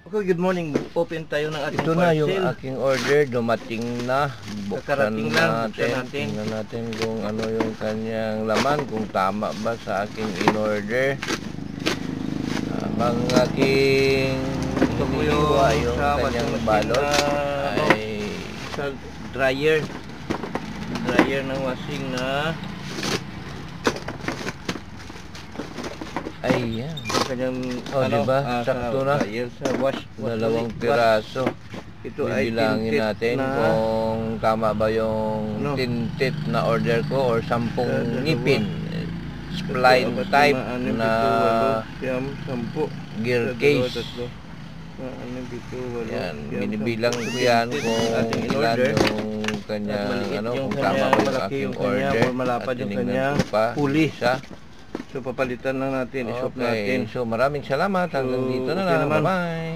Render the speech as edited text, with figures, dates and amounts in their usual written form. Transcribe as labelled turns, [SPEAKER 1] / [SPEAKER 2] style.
[SPEAKER 1] Okay, good morning. Open tayo ng ating
[SPEAKER 2] Ito na yung
[SPEAKER 1] parcel.
[SPEAKER 2] aking order, dumating na. Buksan
[SPEAKER 1] Kakarating lang, buksan
[SPEAKER 2] natin.
[SPEAKER 1] natin.
[SPEAKER 2] Tingnan natin kung ano yung kanyang laman, kung tama ba sa aking in-order. Ang aking
[SPEAKER 1] Ito po
[SPEAKER 2] iniiwa yung
[SPEAKER 1] sa
[SPEAKER 2] kanyang
[SPEAKER 1] washing machine
[SPEAKER 2] balot
[SPEAKER 1] na,
[SPEAKER 2] ay
[SPEAKER 1] sa dryer. Dryer ng washing na
[SPEAKER 2] ayan.
[SPEAKER 1] yung kanyang
[SPEAKER 2] Diba?
[SPEAKER 1] sa
[SPEAKER 2] Sakto na.
[SPEAKER 1] dryer, sa wash.
[SPEAKER 2] Dalawang piraso.
[SPEAKER 1] Ito ay
[SPEAKER 2] Bibilangin
[SPEAKER 1] tinted
[SPEAKER 2] natin
[SPEAKER 1] na
[SPEAKER 2] kung tama ba yung
[SPEAKER 1] No.
[SPEAKER 2] tinted na order ko or 10
[SPEAKER 1] dalawa.
[SPEAKER 2] ngipin. Spline type na gear case. Yan, binibilang ko yan kung ilan yung kanyang kung tama ba yung aking order.
[SPEAKER 1] Malapad
[SPEAKER 2] At
[SPEAKER 1] yung
[SPEAKER 2] tinignan
[SPEAKER 1] kanya
[SPEAKER 2] ko pa
[SPEAKER 1] puli.
[SPEAKER 2] isa.
[SPEAKER 1] So papalitan lang natin, isop
[SPEAKER 2] Okay,
[SPEAKER 1] natin.
[SPEAKER 2] so maraming salamat. Hanggang
[SPEAKER 1] So,
[SPEAKER 2] dito na
[SPEAKER 1] okay
[SPEAKER 2] lang.
[SPEAKER 1] naman.
[SPEAKER 2] Bye-bye.